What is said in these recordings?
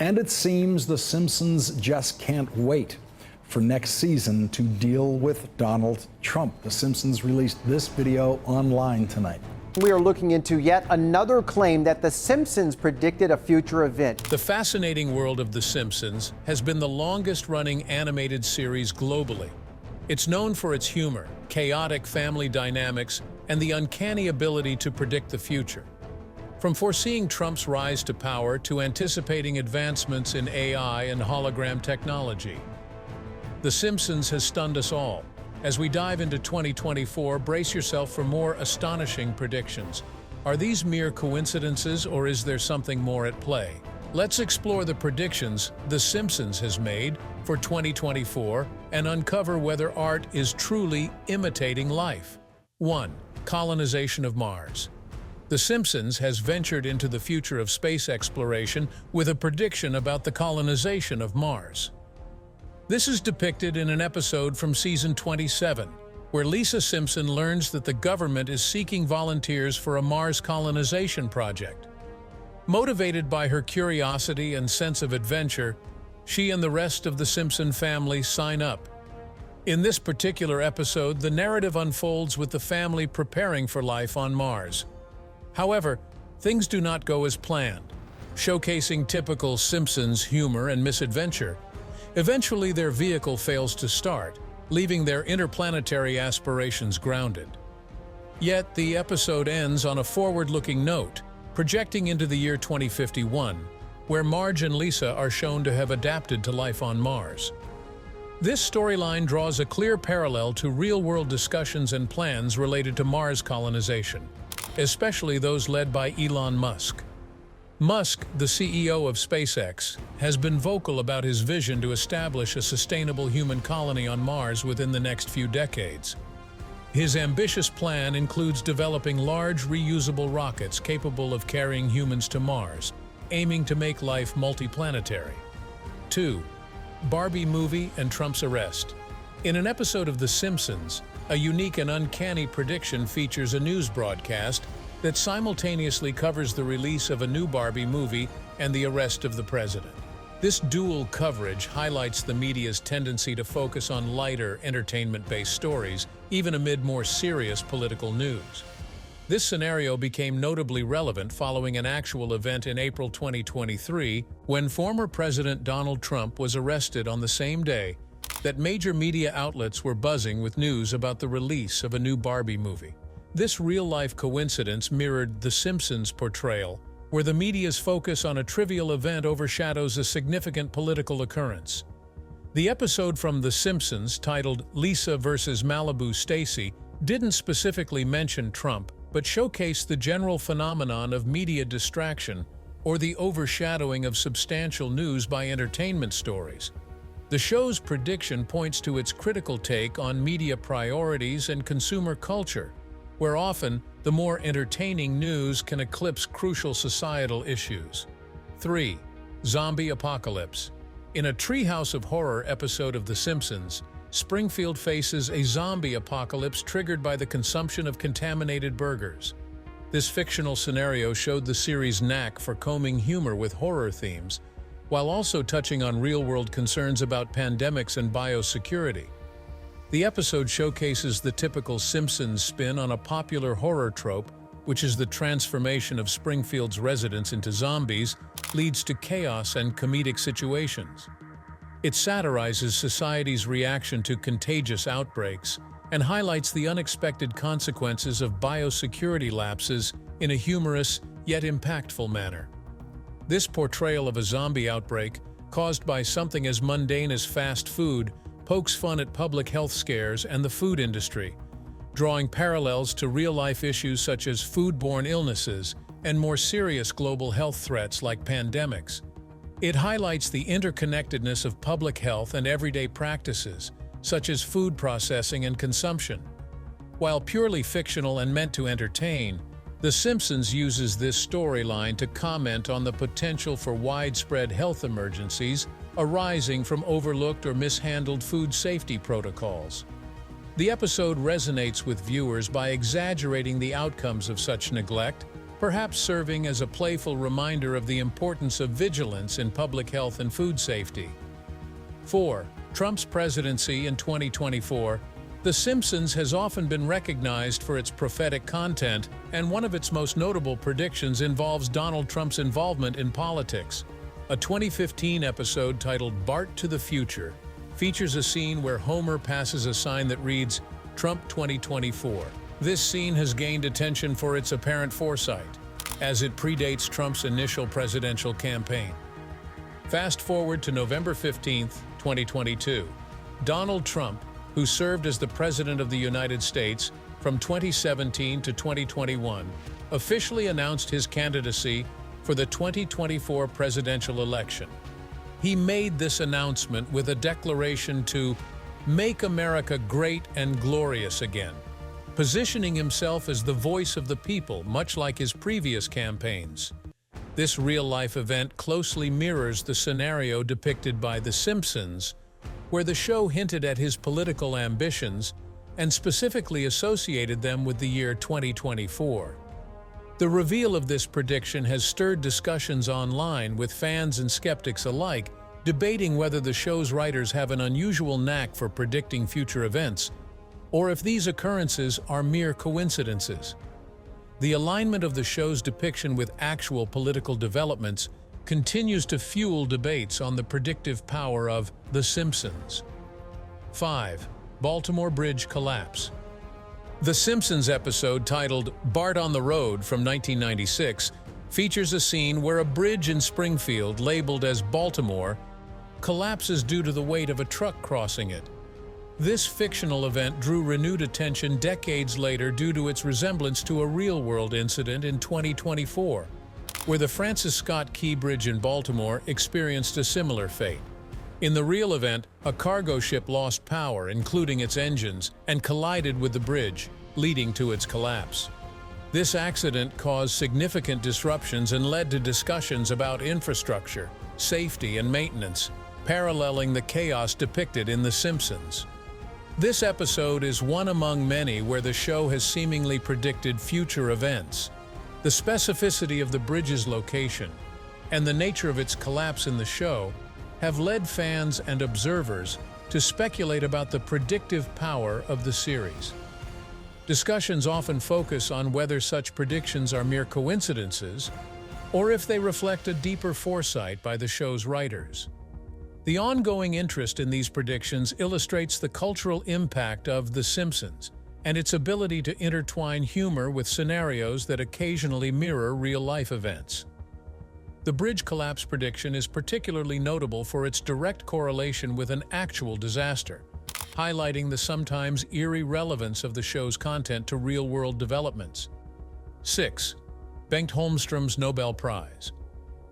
And it seems The Simpsons just can't wait for next season to deal with Donald Trump. The Simpsons released this video online tonight. We are looking into yet another claim that The Simpsons predicted a future event. The fascinating world of The Simpsons has been the longest-running animated series globally. It's known for its humor, chaotic family dynamics, and the uncanny ability to predict the future. From foreseeing Trump's rise to power to anticipating advancements in AI and hologram technology, The Simpsons has stunned us all. As we dive into 2024, brace yourself for more astonishing predictions. Are these mere coincidences, or is there something more at play? Let's explore the predictions The Simpsons has made for 2024 and uncover whether art is truly imitating life. 1. Colonization of Mars. The Simpsons has ventured into the future of space exploration with a prediction about the colonization of Mars. This is depicted in an episode from season 27, where Lisa Simpson learns that the government is seeking volunteers for a Mars colonization project. Motivated by her curiosity and sense of adventure, she and the rest of the Simpson family sign up. In this particular episode, the narrative unfolds with the family preparing for life on Mars. However, things do not go as planned, showcasing typical Simpsons humor and misadventure. Eventually, their vehicle fails to start, leaving their interplanetary aspirations grounded. Yet, the episode ends on a forward-looking note, projecting into the year 2051, where Marge and Lisa are shown to have adapted to life on Mars. This storyline draws a clear parallel to real-world discussions and plans related to Mars colonization, especially those led by Elon Musk. Musk, the CEO of SpaceX, has been vocal about his vision to establish a sustainable human colony on Mars within the next few decades. His ambitious plan includes developing large, reusable rockets capable of carrying humans to Mars, aiming to make life multiplanetary. 2. Barbie movie and Trump's arrest. In an episode of The Simpsons, a unique and uncanny prediction features a news broadcast that simultaneously covers the release of a new Barbie movie and the arrest of the president. This dual coverage highlights the media's tendency to focus on lighter, entertainment-based stories, even amid more serious political news. This scenario became notably relevant following an actual event in April 2023, when former President Donald Trump was arrested on the same day that major media outlets were buzzing with news about the release of a new Barbie movie. This real-life coincidence mirrored The Simpsons' portrayal, where the media's focus on a trivial event overshadows a significant political occurrence. The episode from The Simpsons, titled Lisa vs. Malibu Stacy, didn't specifically mention Trump, but showcased the general phenomenon of media distraction or the overshadowing of substantial news by entertainment stories. The show's prediction points to its critical take on media priorities and consumer culture, where often the more entertaining news can eclipse crucial societal issues. 3. Zombie apocalypse. In a Treehouse of Horror episode of The Simpsons, Springfield faces a zombie apocalypse triggered by the consumption of contaminated burgers. This fictional scenario showed the series' knack for combing humor with horror themes, while also touching on real-world concerns about pandemics and biosecurity. The episode showcases the typical Simpsons spin on a popular horror trope, which is the transformation of Springfield's residents into zombies, leads to chaos and comedic situations. It satirizes society's reaction to contagious outbreaks and highlights the unexpected consequences of biosecurity lapses in a humorous yet impactful manner. This portrayal of a zombie outbreak, caused by something as mundane as fast food, pokes fun at public health scares and the food industry, drawing parallels to real-life issues such as foodborne illnesses and more serious global health threats like pandemics. It highlights the interconnectedness of public health and everyday practices, such as food processing and consumption. While purely fictional and meant to entertain, The Simpsons uses this storyline to comment on the potential for widespread health emergencies arising from overlooked or mishandled food safety protocols. The episode resonates with viewers by exaggerating the outcomes of such neglect, perhaps serving as a playful reminder of the importance of vigilance in public health and food safety. 4. Trump's presidency in 2024. The Simpsons has often been recognized for its prophetic content, and one of its most notable predictions involves Donald Trump's involvement in politics. A 2015 episode titled Bart to the Future features a scene where Homer passes a sign that reads, "Trump 2024." This scene has gained attention for its apparent foresight, as it predates Trump's initial presidential campaign. Fast forward to November 15, 2022. Donald Trump, who served as the President of the United States from 2017 to 2021, officially announced his candidacy for the 2024 presidential election. He made this announcement with a declaration to "Make America great and glorious again," positioning himself as the voice of the people, much like his previous campaigns. This real-life event closely mirrors the scenario depicted by The Simpsons, where the show hinted at his political ambitions and specifically associated them with the year 2024. The reveal of this prediction has stirred discussions online, with fans and skeptics alike debating whether the show's writers have an unusual knack for predicting future events, or if these occurrences are mere coincidences. The alignment of the show's depiction with actual political developments continues to fuel debates on the predictive power of The Simpsons. 5. Baltimore Bridge Collapse. The Simpsons episode titled Bart on the Road from 1996 features a scene where a bridge in Springfield, labeled as Baltimore, collapses due to the weight of a truck crossing it. This fictional event drew renewed attention decades later due to its resemblance to a real-world incident in 2024, where the Francis Scott Key Bridge in Baltimore experienced a similar fate. In the real event, a cargo ship lost power, including its engines, and collided with the bridge, leading to its collapse. This accident caused significant disruptions and led to discussions about infrastructure, safety, and maintenance, paralleling the chaos depicted in The Simpsons. This episode is one among many where the show has seemingly predicted future events. The specificity of the bridge's location and the nature of its collapse in the show have led fans and observers to speculate about the predictive power of the series. Discussions often focus on whether such predictions are mere coincidences or if they reflect a deeper foresight by the show's writers. The ongoing interest in these predictions illustrates the cultural impact of The Simpsons and its ability to intertwine humor with scenarios that occasionally mirror real-life events. The bridge collapse prediction is particularly notable for its direct correlation with an actual disaster, highlighting the sometimes eerie relevance of the show's content to real-world developments. 6. Bengt Holmström's Nobel Prize.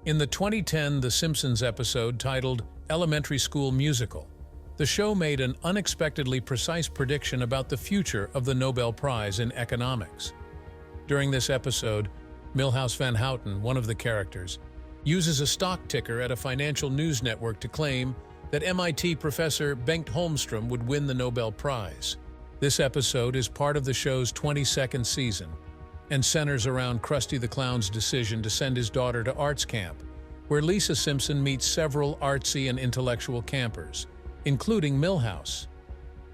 In the 2010 The Simpsons episode titled Elementary School Musical, the show made an unexpectedly precise prediction about the future of the Nobel Prize in economics. During this episode, Milhouse Van Houten, one of the characters, uses a stock ticker at a financial news network to claim that MIT professor Bengt Holmström would win the Nobel Prize. This episode is part of the show's 22nd season and centers around Krusty the Clown's decision to send his daughter to arts camp, where Lisa Simpson meets several artsy and intellectual campers, including Milhouse.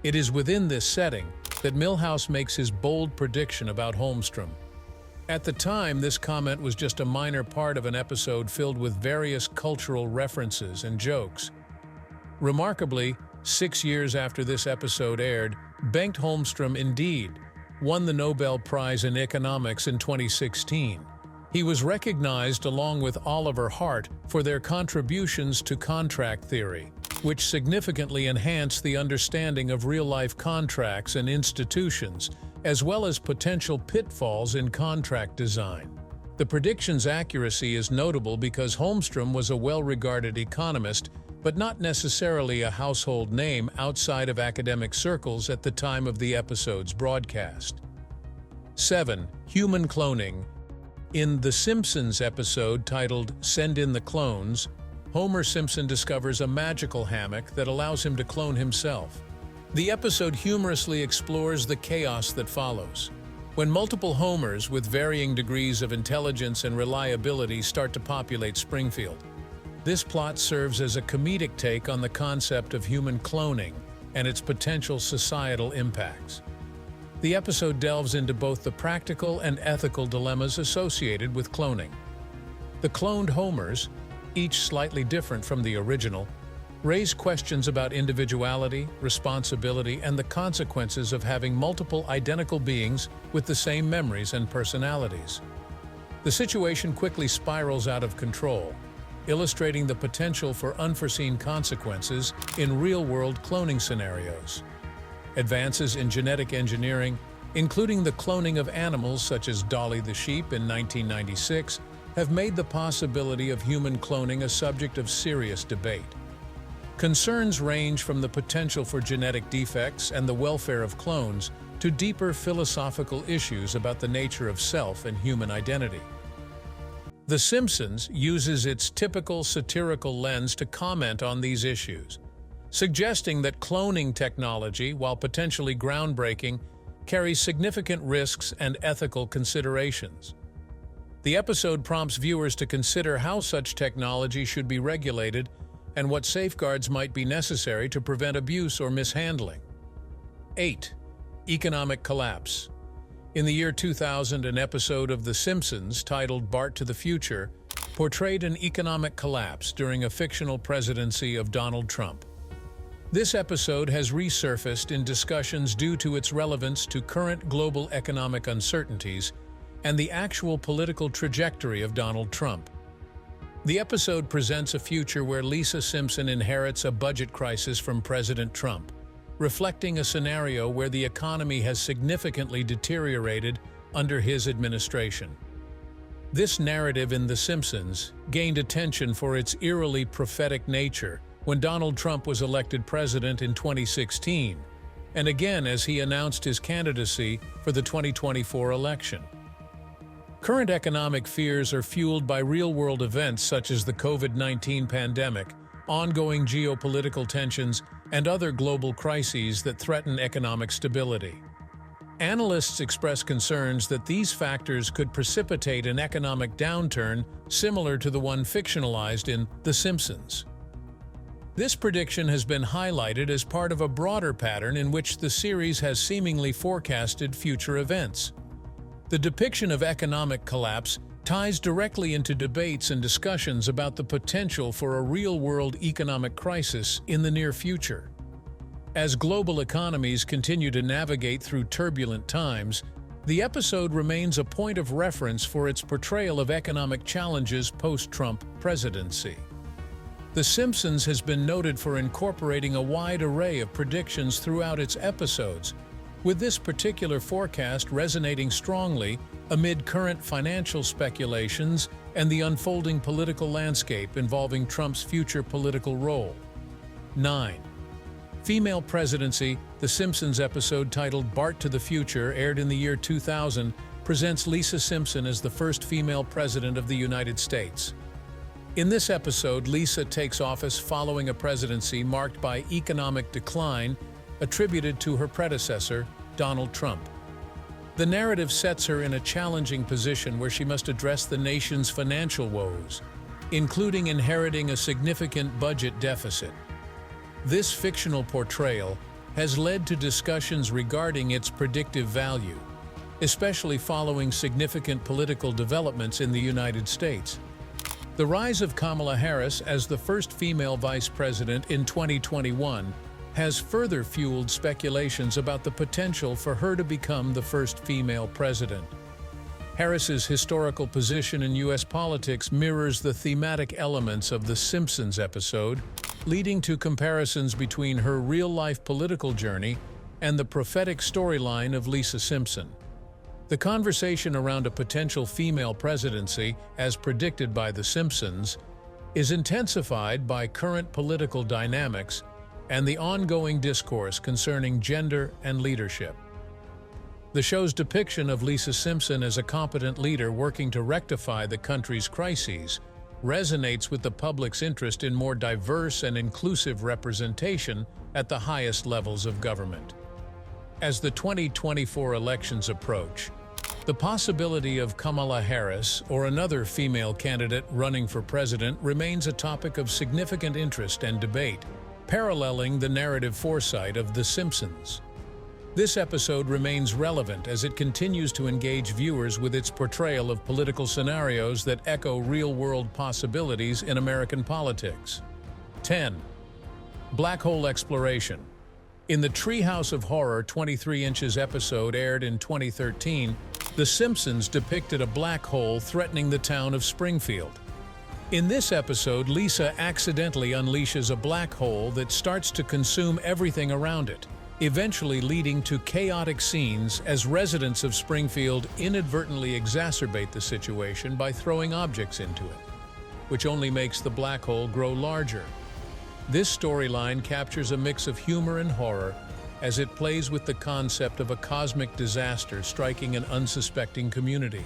It is within this setting that Milhouse makes his bold prediction about Holmström. At the time, this comment was just a minor part of an episode filled with various cultural references and jokes. Remarkably, 6 years after this episode aired, Bengt Holmström indeed won the Nobel Prize in Economics in 2016. He was recognized along with Oliver Hart for their contributions to contract theory, which significantly enhanced the understanding of real-life contracts and institutions, as well as potential pitfalls in contract design. The prediction's accuracy is notable because Holmström was a well-regarded economist, but not necessarily a household name outside of academic circles at the time of the episode's broadcast. 7. Human cloning. In The Simpsons episode titled Send in the Clones, Homer Simpson discovers a magical hammock that allows him to clone himself. The episode humorously explores the chaos that follows. When multiple Homers with varying degrees of intelligence and reliability start to populate Springfield. This plot serves as a comedic take on the concept of human cloning and its potential societal impacts. The episode delves into both the practical and ethical dilemmas associated with cloning. The cloned Homers, each slightly different from the original, raise questions about individuality, responsibility, and the consequences of having multiple identical beings with the same memories and personalities. The situation quickly spirals out of control, illustrating the potential for unforeseen consequences in real-world cloning scenarios. Advances in genetic engineering, including the cloning of animals such as Dolly the sheep in 1996, have made the possibility of human cloning a subject of serious debate. Concerns range from the potential for genetic defects and the welfare of clones to deeper philosophical issues about the nature of self and human identity. The Simpsons uses its typical satirical lens to comment on these issues, suggesting that cloning technology, while potentially groundbreaking, carries significant risks and ethical considerations. The episode prompts viewers to consider how such technology should be regulated and what safeguards might be necessary to prevent abuse or mishandling. 8. Economic collapse. In the year 2000, an episode of The Simpsons titled Bart to the Future portrayed an economic collapse during a fictional presidency of Donald Trump. This episode has resurfaced in discussions due to its relevance to current global economic uncertainties and the actual political trajectory of Donald Trump. The episode presents a future where Lisa Simpson inherits a budget crisis from President Trump, reflecting a scenario where the economy has significantly deteriorated under his administration. This narrative in The Simpsons gained attention for its eerily prophetic nature when Donald Trump was elected president in 2016, and again as he announced his candidacy for the 2024 election. Current economic fears are fueled by real-world events such as the COVID-19 pandemic, ongoing geopolitical tensions, and other global crises that threaten economic stability. Analysts express concerns that these factors could precipitate an economic downturn similar to the one fictionalized in The Simpsons. This prediction has been highlighted as part of a broader pattern in which the series has seemingly forecasted future events. The depiction of economic collapse ties directly into debates and discussions about the potential for a real-world economic crisis in the near future. As global economies continue to navigate through turbulent times, the episode remains a point of reference for its portrayal of economic challenges post-Trump presidency. The Simpsons has been noted for incorporating a wide array of predictions throughout its episodes, with this particular forecast resonating strongly amid current financial speculations and the unfolding political landscape involving Trump's future political role. 9. Female presidency. The Simpsons episode titled Bart to the Future, aired in the year 2000, presents Lisa Simpson as the first female president of the United States. In this episode, Lisa takes office following a presidency marked by economic decline attributed to her predecessor, Donald Trump. The narrative sets her in a challenging position where she must address the nation's financial woes, including inheriting a significant budget deficit. This fictional portrayal has led to discussions regarding its predictive value, especially following significant political developments in the United States. The rise of Kamala Harris as the first female vice president in 2021 has further fueled speculations about the potential for her to become the first female president. Harris's historical position in U.S. politics mirrors the thematic elements of The Simpsons episode, leading to comparisons between her real-life political journey and the prophetic storyline of Lisa Simpson. The conversation around a potential female presidency, as predicted by The Simpsons, is intensified by current political dynamics and the ongoing discourse concerning gender and leadership. The show's depiction of Lisa Simpson as a competent leader working to rectify the country's crises resonates with the public's interest in more diverse and inclusive representation at the highest levels of government. As the 2024 elections approach, The possibility of Kamala Harris or another female candidate running for president remains a topic of significant interest and debate, paralleling the narrative foresight of The Simpsons. This episode remains relevant as it continues to engage viewers with its portrayal of political scenarios that echo real-world possibilities in American politics. 10. Black hole exploration. In the Treehouse of Horror 23 Inches episode aired in 2013, The Simpsons depicted a black hole threatening the town of Springfield. In this episode, Lisa accidentally unleashes a black hole that starts to consume everything around it, eventually leading to chaotic scenes as residents of Springfield inadvertently exacerbate the situation by throwing objects into it, which only makes the black hole grow larger. This storyline captures a mix of humor and horror as it plays with the concept of a cosmic disaster striking an unsuspecting community.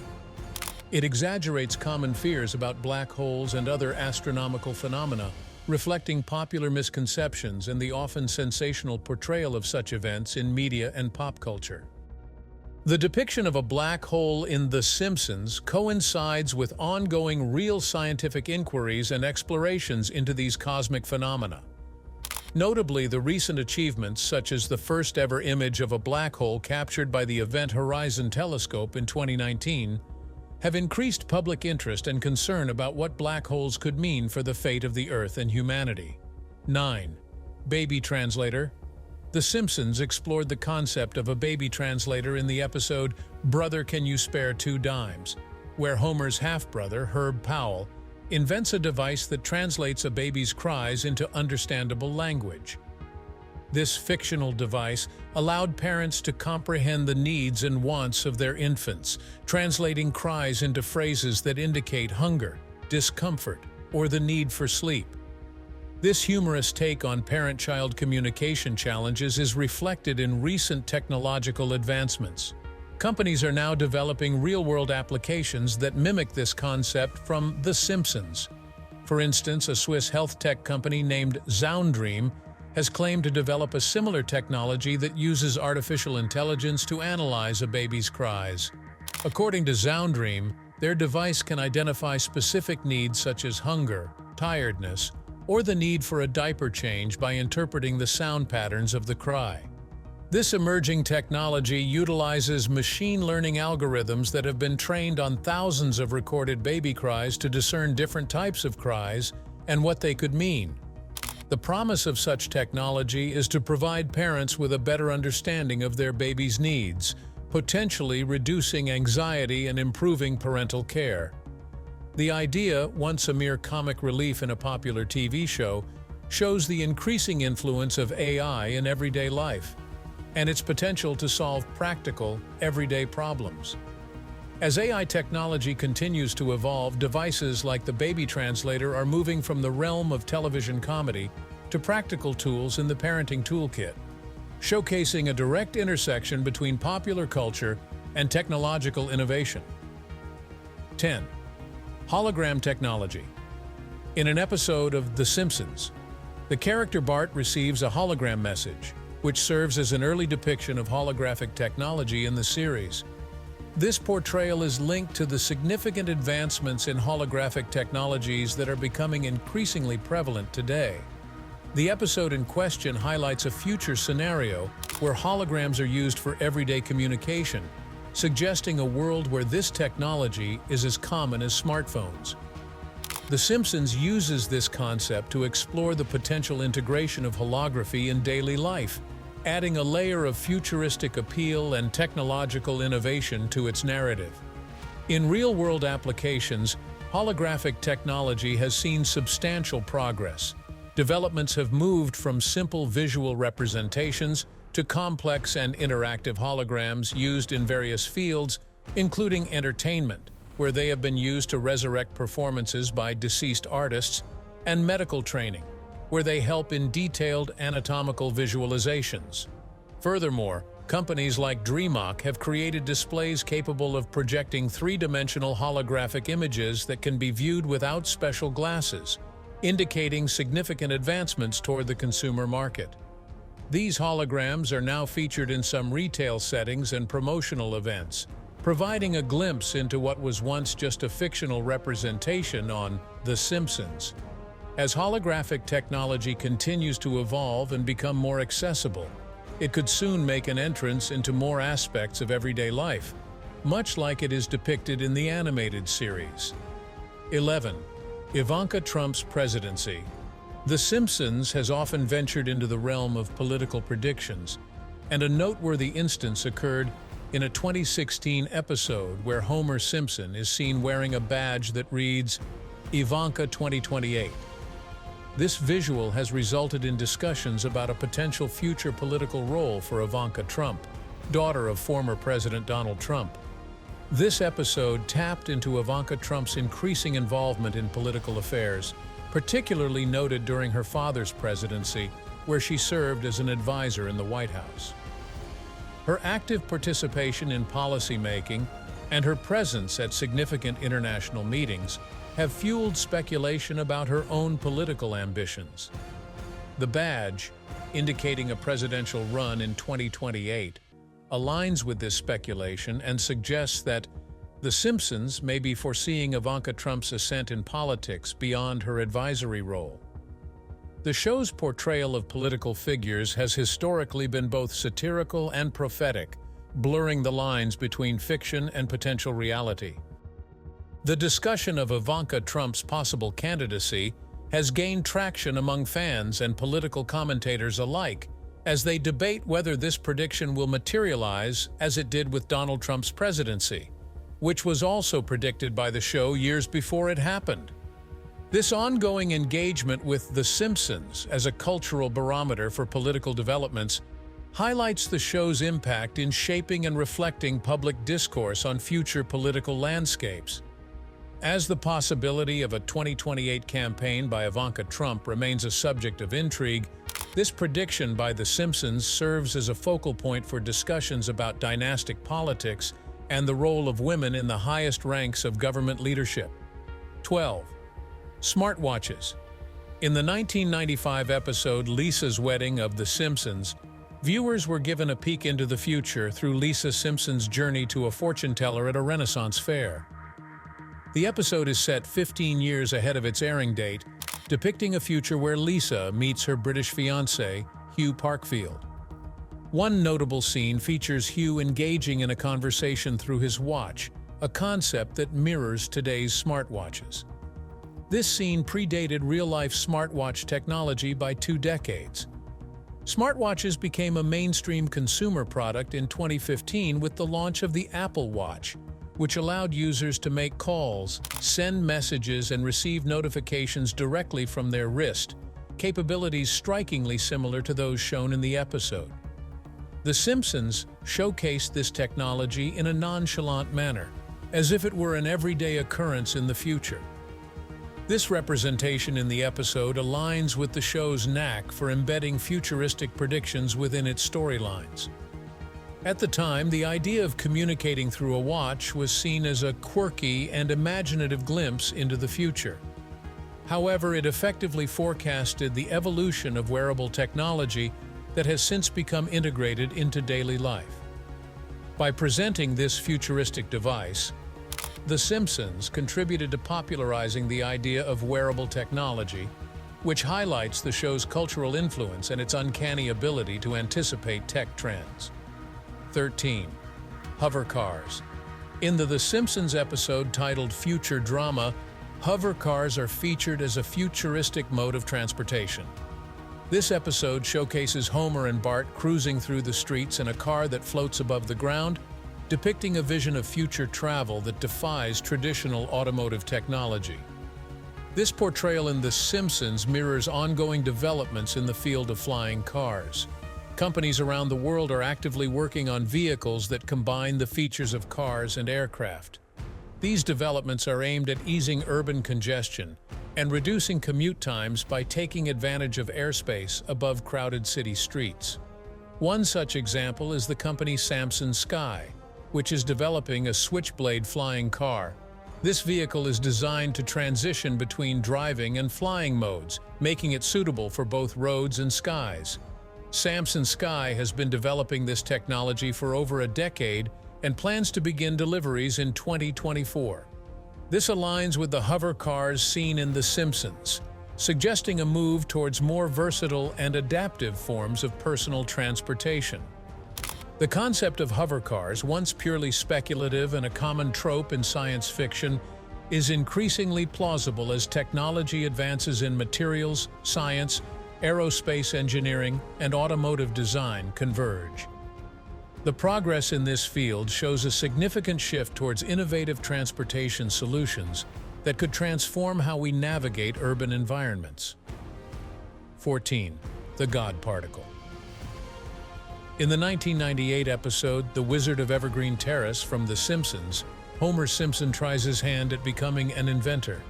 It exaggerates common fears about black holes and other astronomical phenomena, reflecting popular misconceptions and the often sensational portrayal of such events in media and pop culture. The depiction of a black hole in The Simpsons coincides with ongoing real scientific inquiries and explorations into these cosmic phenomena. Notably, the recent achievements, such as the first-ever image of a black hole captured by the Event Horizon Telescope in 2019, have increased public interest and concern about what black holes could mean for the fate of the Earth and humanity. 9. Baby translator. The Simpsons explored the concept of a baby translator in the episode Brother, Can You Spare Two Dimes?, where Homer's half-brother, Herb Powell, invents a device that translates a baby's cries into understandable language. This fictional device allowed parents to comprehend the needs and wants of their infants, translating cries into phrases that indicate hunger, discomfort, or the need for sleep. This humorous take on parent-child communication challenges is reflected in recent technological advancements. Companies are now developing real-world applications that mimic this concept from The Simpsons. For instance, a Swiss health tech company named Zoundream has claimed to develop a similar technology that uses artificial intelligence to analyze a baby's cries. According to Zoundream, their device can identify specific needs such as hunger, tiredness, or the need for a diaper change by interpreting the sound patterns of the cry. This emerging technology utilizes machine learning algorithms that have been trained on thousands of recorded baby cries to discern different types of cries and what they could mean. The promise of such technology is to provide parents with a better understanding of their baby's needs, potentially reducing anxiety and improving parental care. The idea, once a mere comic relief in a popular TV show, shows the increasing influence of AI in everyday life and its potential to solve practical, everyday problems. As AI technology continues to evolve, devices like the baby translator are moving from the realm of television comedy to practical tools in the parenting toolkit, showcasing a direct intersection between popular culture and technological innovation. 10. Hologram technology. In an episode of The Simpsons, the character Bart receives a hologram message, which serves as an early depiction of holographic technology in the series. This portrayal is linked to the significant advancements in holographic technologies that are becoming increasingly prevalent today. The episode in question highlights a future scenario where holograms are used for everyday communication, suggesting a world where this technology is as common as smartphones. The Simpsons uses this concept to explore the potential integration of holography in daily life, adding a layer of futuristic appeal and technological innovation to its narrative. In real-world applications, holographic technology has seen substantial progress. Developments have moved from simple visual representations to complex and interactive holograms used in various fields, including entertainment, where they have been used to resurrect performances by deceased artists, and medical training, where they help in detailed anatomical visualizations. Furthermore, companies like DreamOck have created displays capable of projecting three-dimensional holographic images that can be viewed without special glasses, indicating significant advancements toward the consumer market. These holograms are now featured in some retail settings and promotional events, providing a glimpse into what was once just a fictional representation on The Simpsons. As holographic technology continues to evolve and become more accessible, it could soon make an entrance into more aspects of everyday life, much like it is depicted in the animated series. 11. Ivanka Trump's presidency. The Simpsons has often ventured into the realm of political predictions, and a noteworthy instance occurred in a 2016 episode where Homer Simpson is seen wearing a badge that reads, Ivanka 2028. This visual has resulted in discussions about a potential future political role for Ivanka Trump, daughter of former President Donald Trump. This episode tapped into Ivanka Trump's increasing involvement in political affairs, particularly noted during her father's presidency, where she served as an advisor in the White House. Her active participation in policymaking and her presence at significant international meetings have fueled speculation about her own political ambitions. The badge, indicating a presidential run in 2028, aligns with this speculation and suggests that The Simpsons may be foreseeing Ivanka Trump's ascent in politics beyond her advisory role. The show's portrayal of political figures has historically been both satirical and prophetic, blurring the lines between fiction and potential reality. The discussion of Ivanka Trump's possible candidacy has gained traction among fans and political commentators alike as they debate whether this prediction will materialize as it did with Donald Trump's presidency, which was also predicted by the show years before it happened. This ongoing engagement with The Simpsons as a cultural barometer for political developments highlights the show's impact in shaping and reflecting public discourse on future political landscapes. As the possibility of a 2028 campaign by Ivanka Trump remains a subject of intrigue, this prediction by The Simpsons serves as a focal point for discussions about dynastic politics and the role of women in the highest ranks of government leadership. 12. Smartwatches. In the 1995 episode Lisa's Wedding of The Simpsons, viewers were given a peek into the future through Lisa Simpson's journey to a fortune teller at a Renaissance fair. The episode is set 15 years ahead of its airing date, depicting a future where Lisa meets her British fiancé, Hugh Parkfield. One notable scene features Hugh engaging in a conversation through his watch, a concept that mirrors today's smartwatches. This scene predated real-life smartwatch technology by 2 decades. Smartwatches became a mainstream consumer product in 2015 with the launch of the Apple Watch, which allowed users to make calls, send messages, and receive notifications directly from their wrist, capabilities strikingly similar to those shown in the episode. The Simpsons showcased this technology in a nonchalant manner, as if it were an everyday occurrence in the future. This representation in the episode aligns with the show's knack for embedding futuristic predictions within its storylines. At the time, the idea of communicating through a watch was seen as a quirky and imaginative glimpse into the future. However, it effectively forecasted the evolution of wearable technology that has since become integrated into daily life. By presenting this futuristic device, The Simpsons contributed to popularizing the idea of wearable technology, which highlights the show's cultural influence and its uncanny ability to anticipate tech trends. 13. Hover cars. In the Simpsons episode titled Future Drama, hover cars are featured as a futuristic mode of transportation. This episode showcases Homer and Bart cruising through the streets in a car that floats above the ground, depicting a vision of future travel that defies traditional automotive technology. This portrayal in The Simpsons mirrors ongoing developments in the field of flying cars. Companies around the world are actively working on vehicles that combine the features of cars and aircraft. These developments are aimed at easing urban congestion and reducing commute times by taking advantage of airspace above crowded city streets. One such example is the company Samsung Sky, which is developing a switchblade flying car. This vehicle is designed to transition between driving and flying modes, making it suitable for both roads and skies. Samsung Sky has been developing this technology for over a decade and plans to begin deliveries in 2024. This aligns with the hover cars seen in The Simpsons, suggesting a move towards more versatile and adaptive forms of personal transportation. The concept of hover cars, once purely speculative and a common trope in science fiction, is increasingly plausible as technology advances in materials, science, aerospace engineering, and automotive design converge. The progress in this field shows a significant shift towards innovative transportation solutions that could transform how we navigate urban environments. 14. The God Particle. In the 1998 episode The Wizard of Evergreen Terrace from The Simpsons, Homer Simpson tries his hand at becoming an inventor.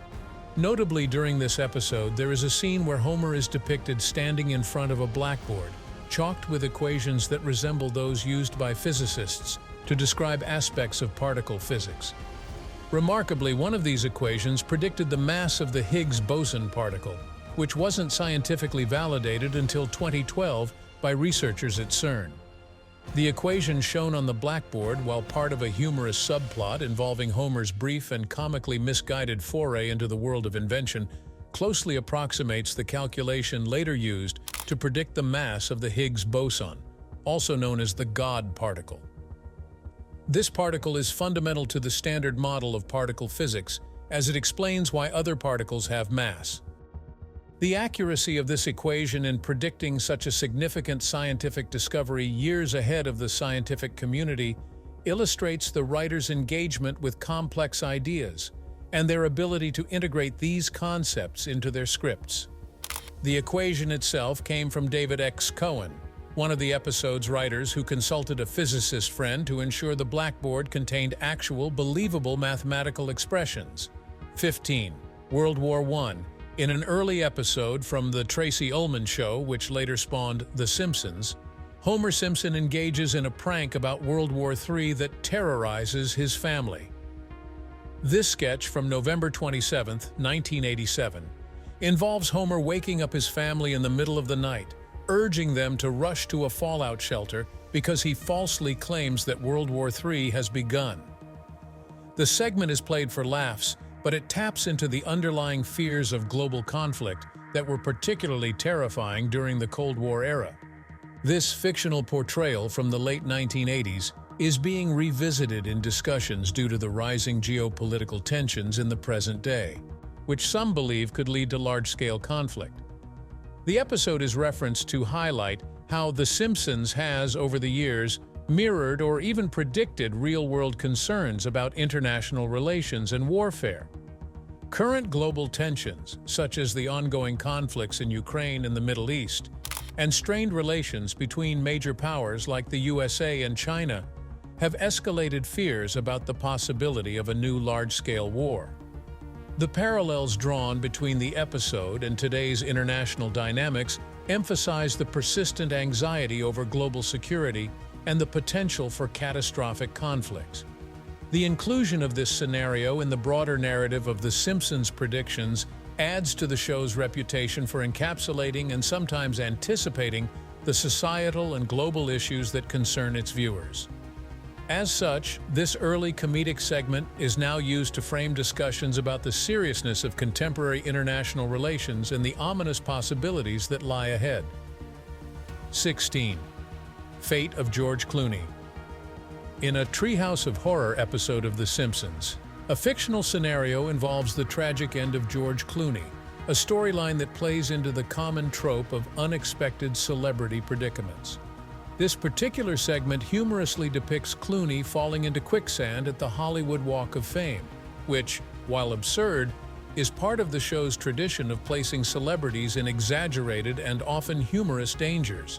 Notably, during this episode, there is a scene where Homer is depicted standing in front of a blackboard, chalked with equations that resemble those used by physicists to describe aspects of particle physics. Remarkably, one of these equations predicted the mass of the Higgs boson particle, which wasn't scientifically validated until 2012 by researchers at CERN. The equation shown on the blackboard, while part of a humorous subplot involving Homer's brief and comically misguided foray into the world of invention, closely approximates the calculation later used to predict the mass of the Higgs boson, also known as the God particle. This particle is fundamental to the standard model of particle physics, as it explains why other particles have mass. The accuracy of this equation in predicting such a significant scientific discovery years ahead of the scientific community illustrates the writer's engagement with complex ideas and their ability to integrate these concepts into their scripts. The equation itself came from David X. Cohen, one of the episode's writers who consulted a physicist friend to ensure the blackboard contained actual, believable mathematical expressions. 15. World War I. In an early episode from The Tracy Ullman Show, which later spawned The Simpsons, Homer Simpson engages in a prank about World War III that terrorizes his family. This sketch from November 27, 1987, involves Homer waking up his family in the middle of the night, urging them to rush to a fallout shelter because he falsely claims that World War III has begun. The segment is played for laughs, but it taps into the underlying fears of global conflict that were particularly terrifying during the Cold War era. This fictional portrayal from the late 1980s is being revisited in discussions due to the rising geopolitical tensions in the present day, which some believe could lead to large-scale conflict. The episode is referenced to highlight how The Simpsons has, over the years, mirrored or even predicted real-world concerns about international relations and warfare. Current global tensions, such as the ongoing conflicts in Ukraine and the Middle East, and strained relations between major powers like the USA and China, have escalated fears about the possibility of a new large-scale war. The parallels drawn between the episode and today's international dynamics emphasize the persistent anxiety over global security and the potential for catastrophic conflicts. The inclusion of this scenario in the broader narrative of The Simpsons predictions adds to the show's reputation for encapsulating and sometimes anticipating the societal and global issues that concern its viewers. As such, this early comedic segment is now used to frame discussions about the seriousness of contemporary international relations and the ominous possibilities that lie ahead. 16. Fate of George Clooney. In a Treehouse of Horror episode of The Simpsons, a fictional scenario involves the tragic end of George Clooney, a storyline that plays into the common trope of unexpected celebrity predicaments. This particular segment humorously depicts Clooney falling into quicksand at the Hollywood Walk of Fame, which, while absurd, is part of the show's tradition of placing celebrities in exaggerated and often humorous dangers.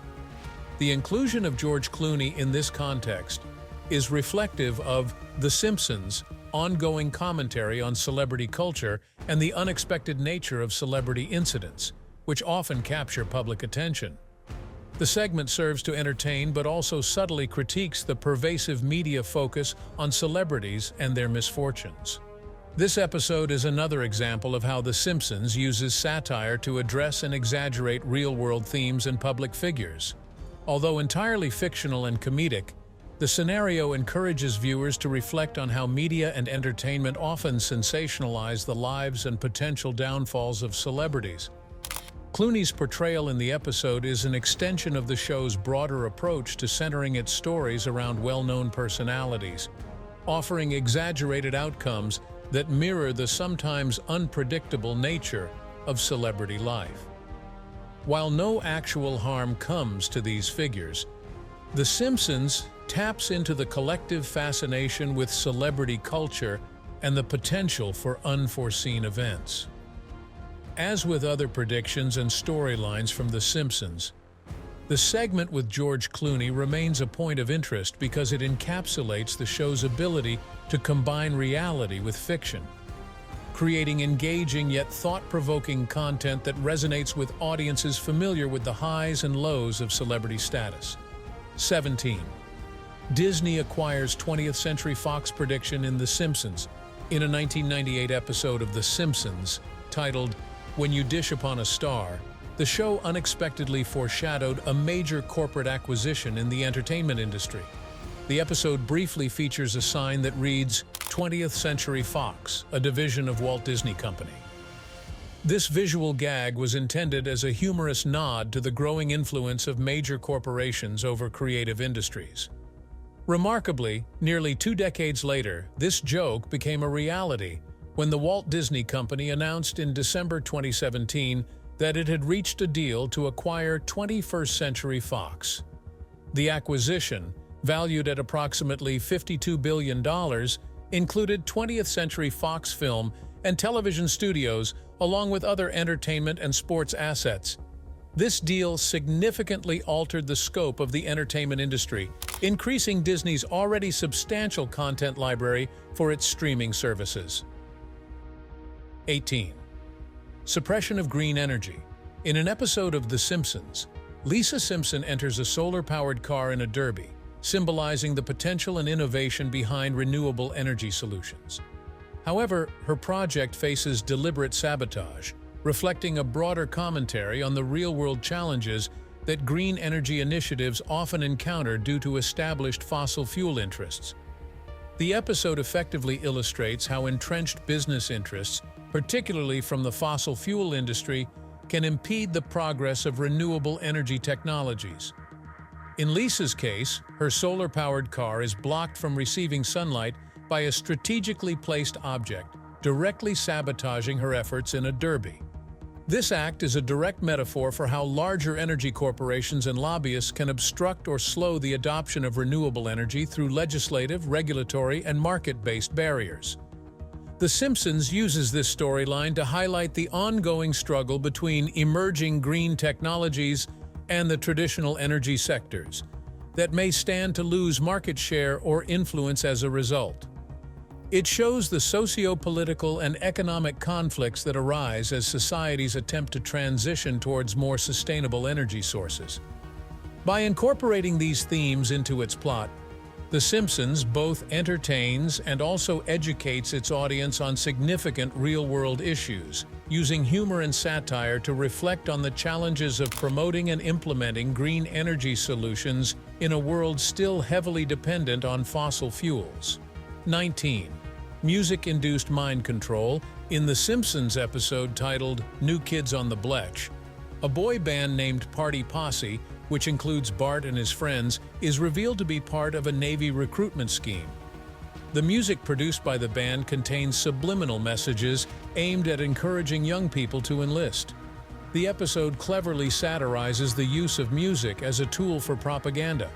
The inclusion of George Clooney in this context is reflective of The Simpsons' ongoing commentary on celebrity culture and the unexpected nature of celebrity incidents, which often capture public attention. The segment serves to entertain but also subtly critiques the pervasive media focus on celebrities and their misfortunes. This episode is another example of how The Simpsons uses satire to address and exaggerate real-world themes and public figures. Although entirely fictional and comedic, The scenario encourages viewers to reflect on how media and entertainment often sensationalize the lives and potential downfalls of celebrities. Clooney's portrayal in the episode is an extension of the show's broader approach to centering its stories around well-known personalities, offering exaggerated outcomes that mirror the sometimes unpredictable nature of celebrity life. While no actual harm comes to these figures, The Simpsons taps into the collective fascination with celebrity culture and the potential for unforeseen events. As with other predictions and storylines from The Simpsons, the segment with George Clooney remains a point of interest because it encapsulates the show's ability to combine reality with fiction, creating engaging yet thought-provoking content that resonates with audiences familiar with the highs and lows of celebrity status. 17. Disney acquires 20th Century Fox prediction in The Simpsons. In a 1998 episode of The Simpsons, titled "When You Dish Upon a Star," the show unexpectedly foreshadowed a major corporate acquisition in the entertainment industry. The episode briefly features a sign that reads, "20th Century Fox, a division of Walt Disney Company." This visual gag was intended as a humorous nod to the growing influence of major corporations over creative industries. Remarkably, nearly 2 decades later, this joke became a reality when the Walt Disney Company announced in December 2017 that it had reached a deal to acquire 21st Century Fox. The acquisition, valued at approximately $52 billion, included 20th Century Fox film and television studios, along with other entertainment and sports assets. This deal significantly altered the scope of the entertainment industry, increasing Disney's already substantial content library for its streaming services. 18. Suppression of green energy. In an episode of The Simpsons, Lisa Simpson enters a solar-powered car in a derby, symbolizing the potential and innovation behind renewable energy solutions. However, her project faces deliberate sabotage, reflecting a broader commentary on the real-world challenges that green energy initiatives often encounter due to established fossil fuel interests. The episode effectively illustrates how entrenched business interests, particularly from the fossil fuel industry, can impede the progress of renewable energy technologies. In Lisa's case, her solar-powered car is blocked from receiving sunlight by a strategically placed object, directly sabotaging her efforts in a derby. This act is a direct metaphor for how larger energy corporations and lobbyists can obstruct or slow the adoption of renewable energy through legislative, regulatory, and market-based barriers. The Simpsons uses this storyline to highlight the ongoing struggle between emerging green technologies and the traditional energy sectors that may stand to lose market share or influence as a result. It shows the socio-political and economic conflicts that arise as societies attempt to transition towards more sustainable energy sources. By incorporating these themes into its plot, The Simpsons both entertains and also educates its audience on significant real-world issues, using humor and satire to reflect on the challenges of promoting and implementing green energy solutions in a world still heavily dependent on fossil fuels. 19. Music-induced mind control. In The Simpsons episode titled "New Kids on the Bletch," a boy band named Party Posse, which includes Bart and his friends, is revealed to be part of a Navy recruitment scheme. The music produced by the band contains subliminal messages aimed at encouraging young people to enlist. The episode cleverly satirizes the use of music as a tool for propaganda,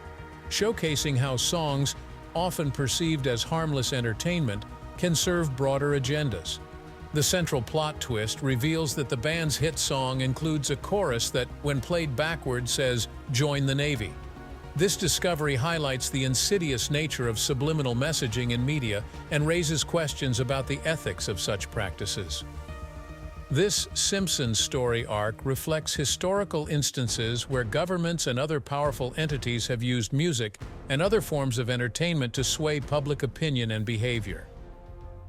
showcasing how songs, often perceived as harmless entertainment, can serve broader agendas. The central plot twist reveals that the band's hit song includes a chorus that, when played backwards, says, "Join the Navy." This discovery highlights the insidious nature of subliminal messaging in media and raises questions about the ethics of such practices. This Simpsons story arc reflects historical instances where governments and other powerful entities have used music and other forms of entertainment to sway public opinion and behavior.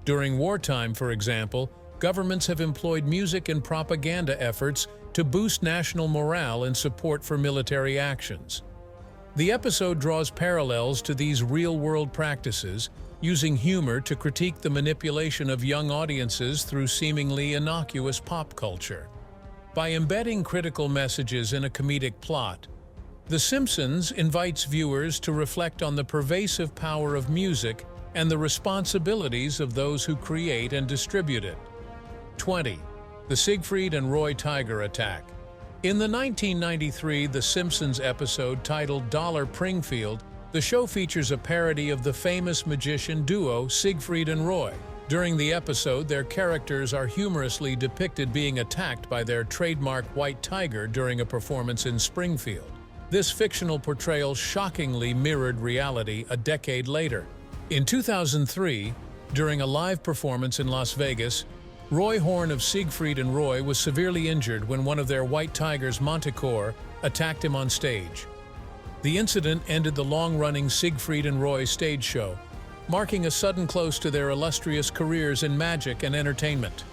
During wartime, for example, governments have employed music and propaganda efforts to boost national morale and support for military actions. The episode draws parallels to these real-world practices, using humor to critique the manipulation of young audiences through seemingly innocuous pop culture. By embedding critical messages in a comedic plot, The Simpsons invites viewers to reflect on the pervasive power of music and the responsibilities of those who create and distribute it. 20. The Siegfried and Roy Tiger Attack. In the 1993 The Simpsons episode titled Dollar Pringfield, the show features a parody of the famous magician duo Siegfried and Roy. During the episode, their characters are humorously depicted being attacked by their trademark white tiger during a performance in Springfield. This fictional portrayal shockingly mirrored reality a decade later. In 2003, during a live performance in Las Vegas, Roy Horn of Siegfried and Roy was severely injured when one of their white tigers, Manticore, attacked him on stage. The incident ended the long-running Siegfried and Roy stage show, marking a sudden close to their illustrious careers in magic and entertainment.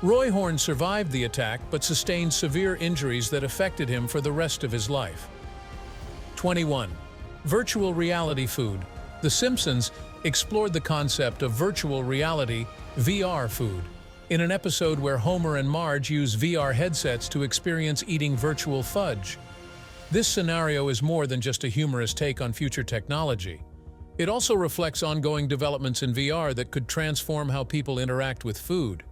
Roy Horn survived the attack but sustained severe injuries that affected him for the rest of his life. 21. Virtual reality food. The Simpsons explored the concept of virtual reality, VR food, in an episode where Homer and Marge use VR headsets to experience eating virtual fudge. This scenario is more than just a humorous take on future technology. It also reflects ongoing developments in VR that could transform how people interact with food.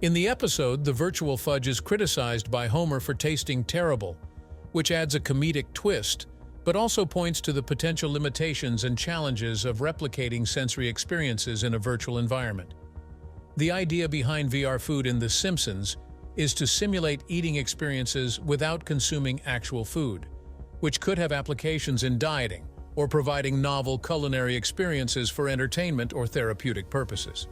In the episode, the virtual fudge is criticized by Homer for tasting terrible, which adds a comedic twist, but also points to the potential limitations and challenges of replicating sensory experiences in a virtual environment. The idea behind VR food in The Simpsons is to simulate eating experiences without consuming actual food, which could have applications in dieting or providing novel culinary experiences for entertainment or therapeutic purposes.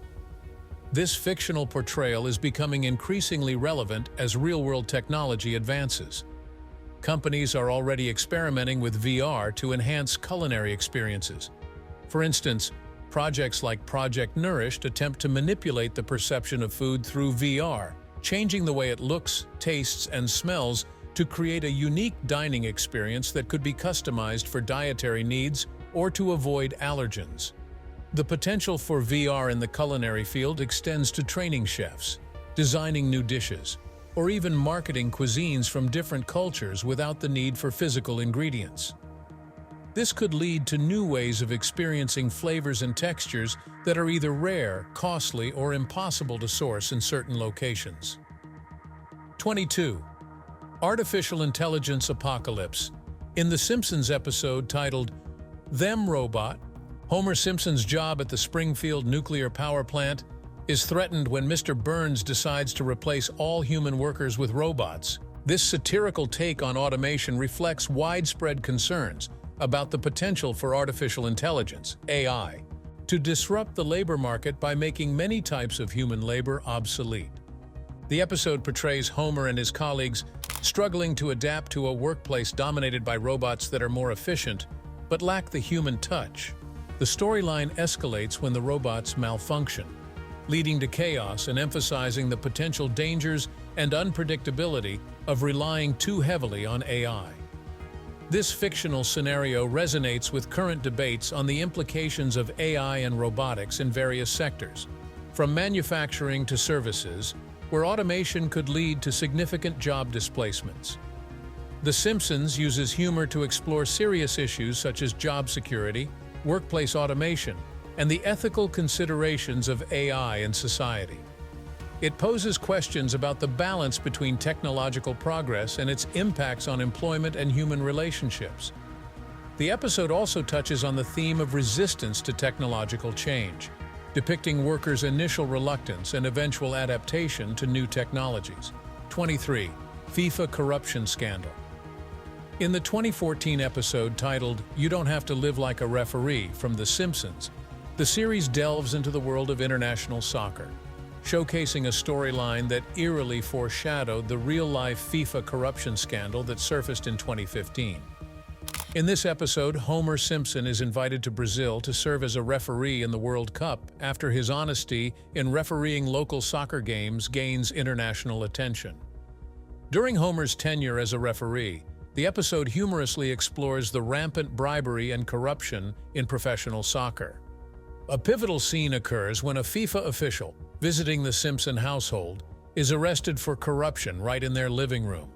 This fictional portrayal is becoming increasingly relevant as real-world technology advances. Companies are already experimenting with VR to enhance culinary experiences. For instance, projects like Project Nourished attempt to manipulate the perception of food through VR, changing the way it looks, tastes, and smells to create a unique dining experience that could be customized for dietary needs or to avoid allergens. The potential for VR in the culinary field extends to training chefs, designing new dishes, or even marketing cuisines from different cultures without the need for physical ingredients. This could lead to new ways of experiencing flavors and textures that are either rare, costly, or impossible to source in certain locations. 22. Artificial Intelligence Apocalypse. In The Simpsons episode titled Them Robot, Homer Simpson's job at the Springfield nuclear power plant is threatened when Mr. Burns decides to replace all human workers with robots. This satirical take on automation reflects widespread concerns about the potential for artificial intelligence, AI, to disrupt the labor market by making many types of human labor obsolete. The episode portrays Homer and his colleagues struggling to adapt to a workplace dominated by robots that are more efficient but lack the human touch. The storyline escalates when the robots malfunction, leading to chaos and emphasizing the potential dangers and unpredictability of relying too heavily on AI. This fictional scenario resonates with current debates on the implications of AI and robotics in various sectors, from manufacturing to services, where automation could lead to significant job displacements. The Simpsons uses humor to explore serious issues such as job security, workplace automation, and the ethical considerations of AI in society. It poses questions about the balance between technological progress and its impacts on employment and human relationships. The episode also touches on the theme of resistance to technological change, depicting workers' initial reluctance and eventual adaptation to new technologies. 23. FIFA corruption scandal. In the 2014 episode titled You Don't Have to Live Like a Referee from The Simpsons, the series delves into the world of international soccer, showcasing a storyline that eerily foreshadowed the real-life FIFA corruption scandal that surfaced in 2015. In this episode, Homer Simpson is invited to Brazil to serve as a referee in the World Cup after his honesty in refereeing local soccer games gains international attention. During Homer's tenure as a referee, The episode humorously explores the rampant bribery and corruption in professional soccer. A pivotal scene occurs when a FIFA official, visiting the Simpson household, is arrested for corruption right in their living room.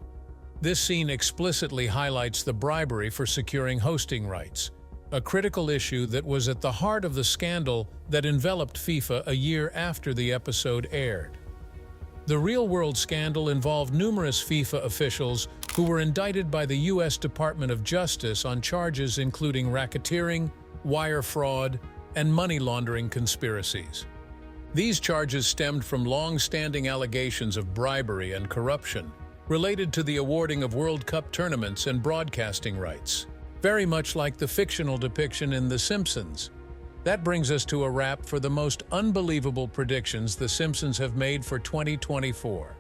This scene explicitly highlights the bribery for securing hosting rights, a critical issue that was at the heart of the scandal that enveloped FIFA a year after the episode aired. The real-world scandal involved numerous FIFA officials who were indicted by the U.S. Department of Justice on charges including racketeering, wire fraud, and money laundering conspiracies. These charges stemmed from long-standing allegations of bribery and corruption related to the awarding of World Cup tournaments and broadcasting rights, very much like the fictional depiction in The Simpsons. That brings us to a wrap for the most unbelievable predictions The Simpsons have made for 2024.